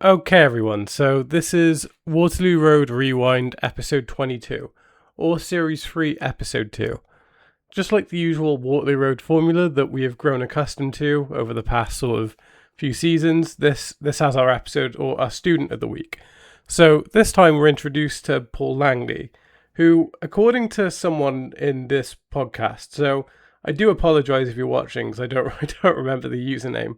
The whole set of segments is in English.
Okay, everyone, so this is Waterloo Road Rewind episode 22, or series 3 episode 2. Just like the usual Waterloo Road formula that we have grown accustomed to over the past sort of few seasons, this has our episode or our student of the week. So this time we're introduced to Paul Langley, who, according to someone in this podcast, so I do apologise if you're watching because I don't remember the username.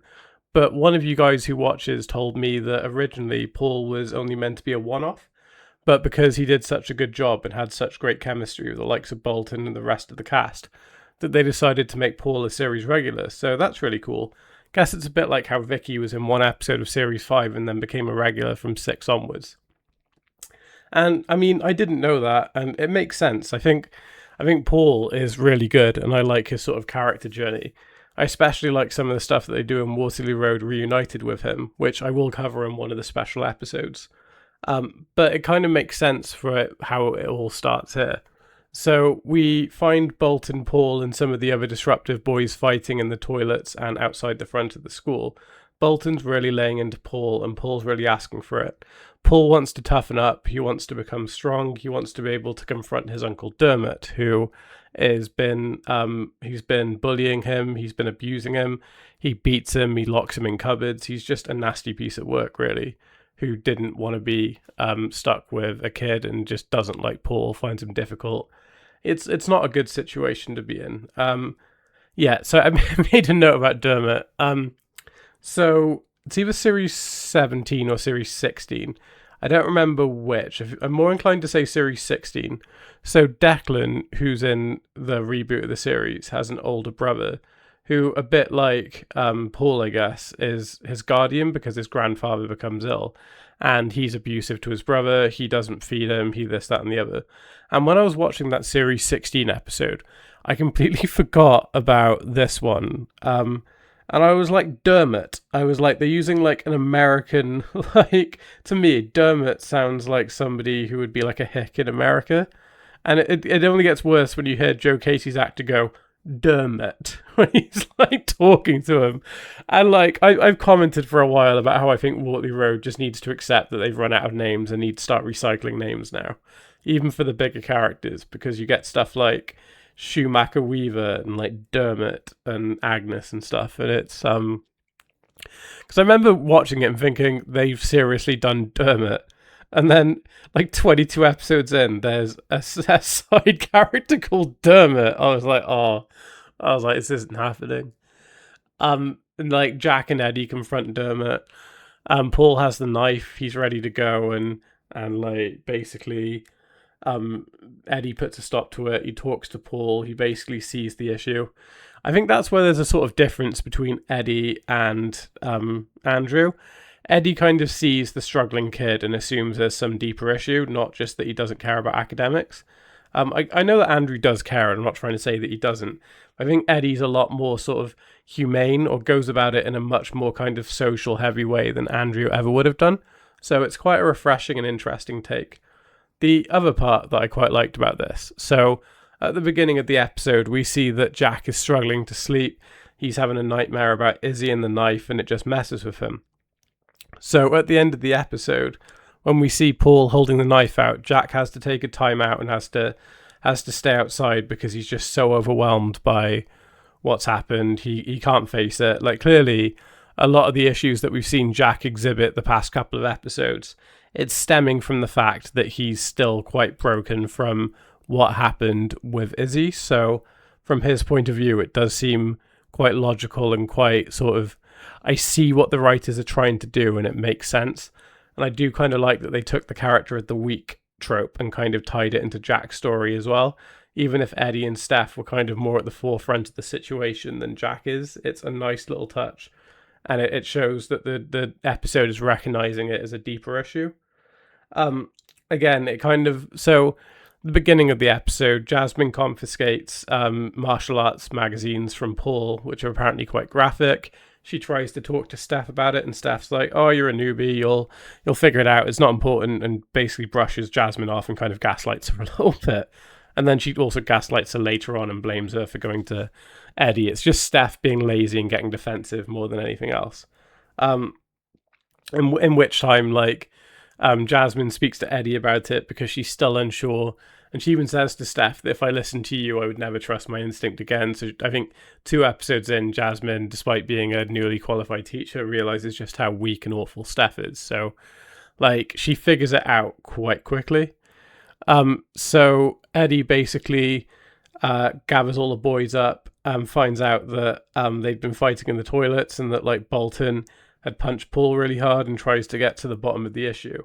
But one of you guys who watches told me that originally Paul was only meant to be a one-off, but because he did such a good job and had such great chemistry with the likes of Bolton and the rest of the cast, that they decided to make Paul a series regular. So that's really cool. Guess it's a bit like how Vicky was in one episode of series 5 and then became a regular from 6 onwards. And I mean, I didn't know that, and it makes sense. I think Paul is really good, and I like his sort of character journey. I especially like some of the stuff that they do in Waterloo Road Reunited with him, which I will cover in one of the special episodes. But it kind of makes sense for how it all starts here. So we find Bolt and Paul and some of the other disruptive boys fighting in the toilets and outside the front of the school. Bolton's really laying into Paul, and Paul's really asking for it. Paul wants to toughen up, he wants to become strong, he wants to be able to confront his uncle Dermot, who he's been bullying him, he's been abusing him, he beats him, he locks him in cupboards, he's just a nasty piece of work, really, who didn't want to be stuck with a kid and just doesn't like Paul, finds him difficult. It's not a good situation to be in. So I made a note about Dermot. So it's either series 17 or series 16. I don't remember which. I'm more inclined to say series 16. So Declan, who's in the reboot of the series, has an older brother who, a bit like Paul, I guess, is his guardian because his grandfather becomes ill. And he's abusive to his brother. He doesn't feed him. He this, that, and the other. And when I was watching that series 16 episode, I completely forgot about this one. And I was like, Dermot. I was like, they're using like an American, like, to me, Dermot sounds like somebody who would be like a hick in America. And it only gets worse when you hear Joe Casey's actor go, Dermot, when he's like talking to him. And like, I've commented for a while about how I think Waterloo Road just needs to accept that they've run out of names and need to start recycling names now. Even for the bigger characters, because you get stuff like Schumacher Weaver and like Dermot and Agnes and stuff, and it's because I remember watching it and thinking they've seriously done Dermot, and then like 22 episodes in there's a side character called Dermot. I was like, this isn't happening. And like Jack and Eddie confront Dermot. Paul has the knife, he's ready to go, and like basically Eddie puts a stop to it. He talks to Paul. He basically sees the issue. I think that's where there's a sort of difference between Eddie and Andrew. Eddie kind of sees the struggling kid and assumes there's some deeper issue, not just that he doesn't care about academics. I know that Andrew does care, and I'm not trying to say that he doesn't. I think Eddie's a lot more sort of humane, or goes about it in a much more kind of social heavy way than Andrew ever would have done. So it's quite a refreshing and interesting take. The other part that I quite liked about this, so at the beginning of the episode, we see that Jack is struggling to sleep. He's having a nightmare about Izzy and the knife, and it just messes with him. So at the end of the episode, when we see Paul holding the knife out, Jack has to take a time out and has to stay outside because he's just so overwhelmed by what's happened. He can't face it. Like, clearly, a lot of the issues that we've seen Jack exhibit the past couple of episodes, it's stemming from the fact that he's still quite broken from what happened with Izzy. So from his point of view, it does seem quite logical and quite sort of, I see what the writers are trying to do and it makes sense. And I do kind of like that they took the character of the week trope and kind of tied it into Jack's story as well. Even if Eddie and Steph were kind of more at the forefront of the situation than Jack is, it's a nice little touch. And it shows that the episode is recognizing it as a deeper issue. Again, it kind of, so the beginning of the episode, Jasmine confiscates martial arts magazines from Paul, which are apparently quite graphic. She tries to talk to Steph about it, and Steph's like, "Oh, you're a newbie. You'll figure it out. It's not important," and basically brushes Jasmine off and kind of gaslights her a little bit. And then she also gaslights her later on and blames her for going to Eddie. It's just Steph being lazy and getting defensive more than anything else. in which time, like, Jasmine speaks to Eddie about it because she's still unsure. And she even says to Steph that if I listened to you, I would never trust my instinct again. So I think 2 episodes in, Jasmine, despite being a newly qualified teacher, realizes just how weak and awful Steph is. So, like, she figures it out quite quickly. So Eddie basically gathers all the boys up and finds out that they've been fighting in the toilets and that, like, Bolton had punched Paul really hard and tries to get to the bottom of the issue.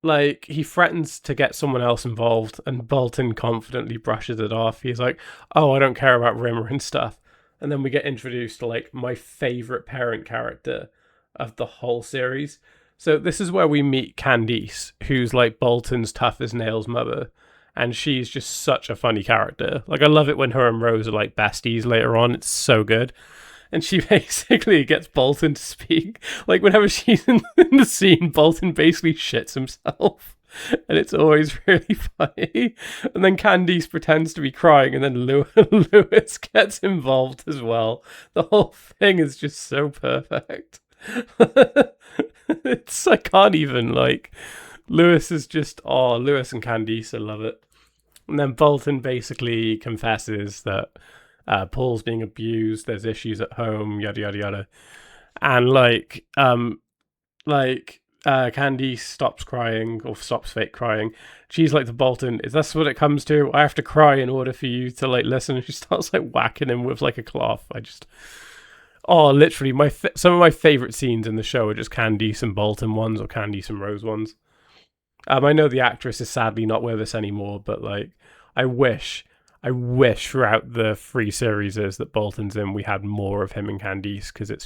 Like, he threatens to get someone else involved, and Bolton confidently brushes it off. He's like, oh, I don't care about Rimmer and stuff. And then we get introduced to, like, my favorite parent character of the whole series. So this is where we meet Candice, who's like Bolton's tough as nails mother. And she's just such a funny character. Like, I love it when her and Rose are like besties later on. It's so good. And she basically gets Bolton to speak. Like, whenever she's in the scene, Bolton basically shits himself. And it's always really funny. And then Candice pretends to be crying, and then Lewis gets involved as well. The whole thing is just so perfect. I can't even, like, Lewis is just, oh, Lewis and Candice, I love it. And then Bolton basically confesses that Paul's being abused, there's issues at home, yada yada yada. And Candice stops crying, or stops fake crying. She's like to Bolton, is this what it comes to? I have to cry in order for you to, like, listen. And she starts, like, whacking him with, like, a cloth. Literally, some of my favorite scenes in the show are just Candice and Bolton ones, or Candice and Rose ones. I know the actress is sadly not with us anymore, but, like, I wish throughout the 3 series that Bolton's in, we had more of him and Candice, because it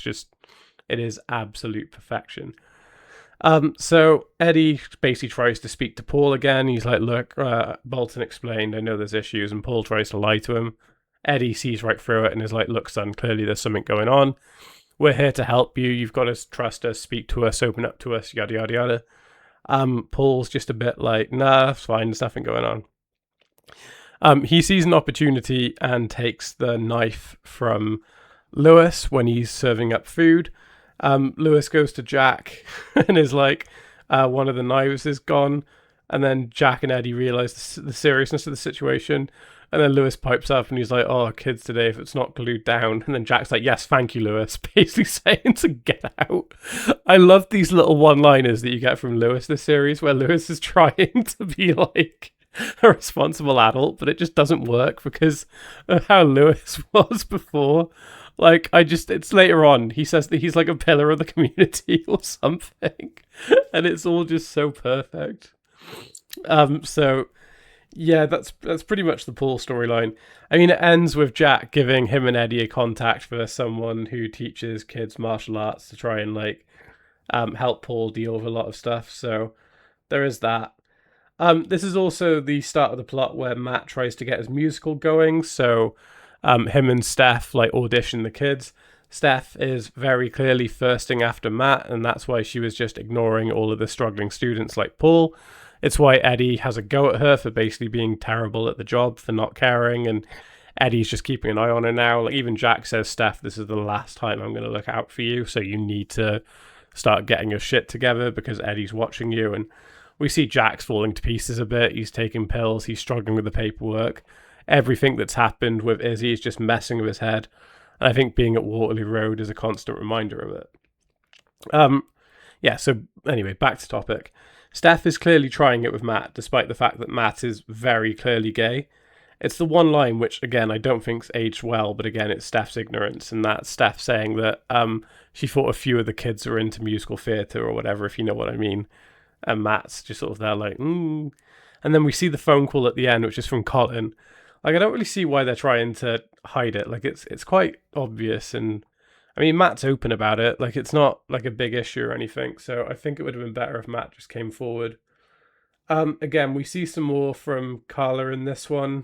is absolute perfection. So Eddie basically tries to speak to Paul again. He's like, look, Bolton explained, I know there's issues, and Paul tries to lie to him. Eddie sees right through it and is like, look, son, clearly there's something going on. We're here to help you. You've got to trust us, speak to us, open up to us, yada, yada, yada. Paul's just a bit like, nah, it's fine, there's nothing going on. He sees an opportunity and takes the knife from Lewis when he's serving up food. Lewis goes to Jack and is like, one of the knives is gone. And then Jack and Eddie realize the seriousness of the situation. And then Lewis pipes up and he's like, oh, kids today, if it's not glued down. And then Jack's like, yes, thank you, Lewis. Basically saying to get out. I love these little one-liners that you get from Lewis this series, where Lewis is trying to be like a responsible adult, but it just doesn't work because of how Lewis was before. Like, it's later on, he says that he's like a pillar of the community or something. And it's all just so perfect. So yeah, that's pretty much the Paul storyline. I mean, it ends with Jack giving him and Eddie a contact for someone who teaches kids martial arts to try and, like, help Paul deal with a lot of stuff. So there is that. This is also the start of the plot where Matt tries to get his musical going. So him and Steph, like, audition the kids. Steph is very clearly thirsting after Matt, and that's why she was just ignoring all of the struggling students like Paul. It's why Eddie has a go at her for basically being terrible at the job, for not caring, and Eddie's just keeping an eye on her now. Like, even Jack says, Steph, this is the last time I'm going to look out for you, so you need to start getting your shit together because Eddie's watching you. And we see Jack's falling to pieces a bit. He's taking pills. He's struggling with the paperwork. Everything that's happened with Izzy is just messing with his head. And I think being at Waterloo Road is a constant reminder of it. Yeah, so anyway, back to topic. Steph is clearly trying it with Matt, despite the fact that Matt is very clearly gay. It's the one line which, again, I don't think's aged well, but again, it's Steph's ignorance, and that's Steph saying that she thought a few of the kids were into musical theatre or whatever, if you know what I mean. And Matt's just sort of there like, And then we see the phone call at the end, which is from Colin. Like, I don't really see why they're trying to hide it. Like, it's quite obvious, and I mean, Matt's open about it. Like, it's not like a big issue or anything. So I think it would have been better if Matt just came forward. Again, we see some more from Carla in this one.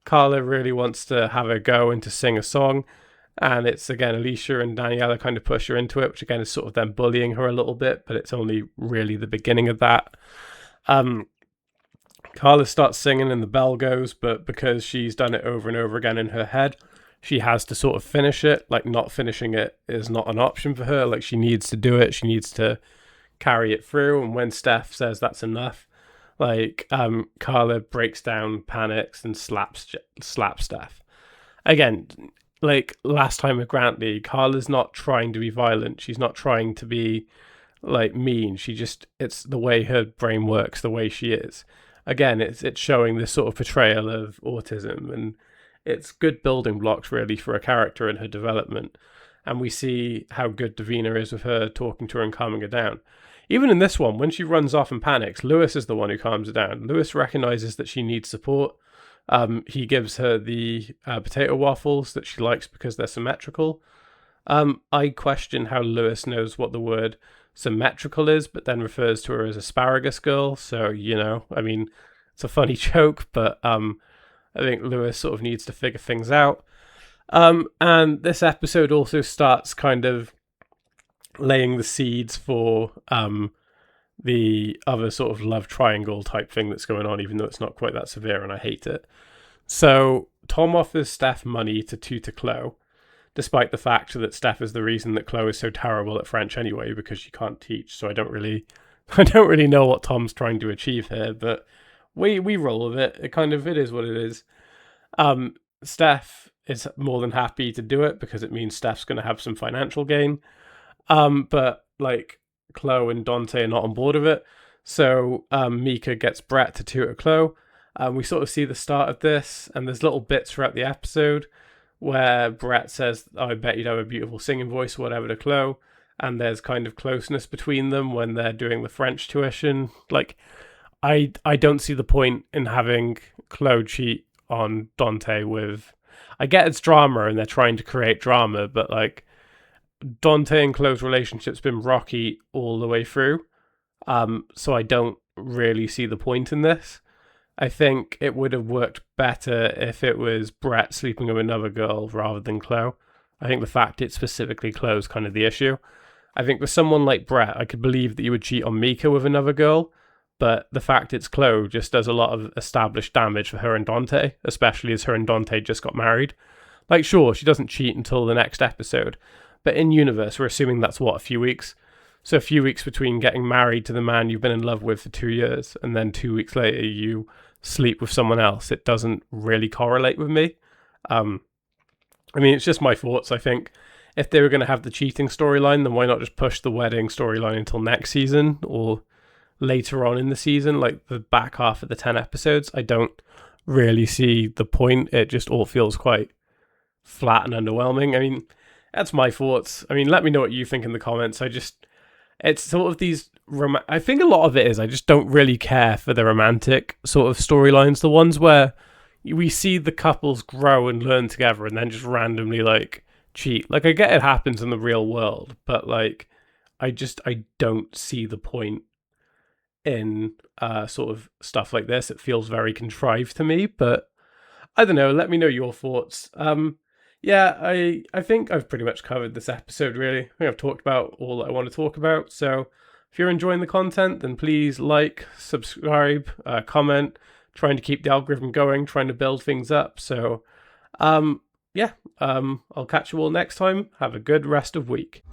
Carla really wants to have a go and to sing a song. And it's, again, Alicia and Daniela kind of push her into it, which, again, is sort of them bullying her a little bit. But it's only really the beginning of that. Carla starts singing and the bell goes, but because she's done it over and over again in her head, she has to sort of finish it. Like, not finishing it is not an option for her. Like, she needs to do it. She needs to carry it through. And when Steph says that's enough, like, Carla breaks down, panics, and slaps Steph. Again, like last time with Grantley, Carla's not trying to be violent. She's not trying to be like mean. It's the way her brain works, the way she is. Again, it's showing this sort of portrayal of autism, and it's good building blocks really for a character and her development. And we see how good Davina is with her, talking to her and calming her down. Even in this one, when she runs off and panics, Lewis is the one who calms her down. Lewis recognizes that she needs support. He gives her the potato waffles that she likes because they're symmetrical. I question how Lewis knows what the word symmetrical is, but then refers to her as asparagus girl. So, I mean, it's a funny joke, but I think Lewis sort of needs to figure things out. And this episode also starts kind of laying the seeds for the other sort of love triangle type thing that's going on, even though it's not quite that severe, and I hate it. So Tom offers Steph money to tutor Chloe, despite the fact that Steph is the reason that Chloe is so terrible at French anyway, because she can't teach. So I don't really know what Tom's trying to achieve here, but we roll with it. It is what it is. Steph is more than happy to do it because it means Steph's going to have some financial gain. But like Chloe and Dante are not on board with it. So Mika gets Brett to tutor Chloe. We sort of see the start of this, and there's little bits throughout the episode where Brett says, I bet you'd have a beautiful singing voice or whatever to Chloe. And there's kind of closeness between them when they're doing the French tuition. Like, I don't see the point in having Chloe cheat on Dante with... I get it's drama and they're trying to create drama, but like, Dante and Chloe's relationship's been rocky all the way through. So I don't really see the point in this. I think it would have worked better if it was Brett sleeping with another girl rather than Chloe. I think the fact it's specifically Chloe is kind of the issue. I think with someone like Brett, I could believe that you would cheat on Mika with another girl, but the fact it's Chloe just does a lot of established damage for her and Dante, especially as her and Dante just got married. Like, sure, she doesn't cheat until the next episode, but in universe, we're assuming that's a few weeks. So a few weeks between getting married to the man you've been in love with for 2 years, and then 2 weeks later you sleep with someone else. It doesn't really correlate with me. I mean, it's just my thoughts. I think if they were going to have the cheating storyline, then why not just push the wedding storyline until next season or later on in the season, like the back half of the 10 episodes? I don't really see the point. It just all feels quite flat and underwhelming. I mean, that's my thoughts. I mean, let me know what you think in the comments. It's sort of these... I think a lot of it is I just don't really care for the romantic sort of storylines, the ones where we see the couples grow and learn together and then just randomly like cheat. Like, I get it happens in the real world, but like I don't see the point in sort of stuff like this. It feels very contrived to me, but I don't know. Let me know your thoughts. Yeah, I think I've pretty much covered this episode, really. I think I've talked about all that I want to talk about. So if you're enjoying the content, then please like, subscribe, comment, trying to keep the algorithm going, trying to build things up. So, I'll catch you all next time. Have a good rest of week.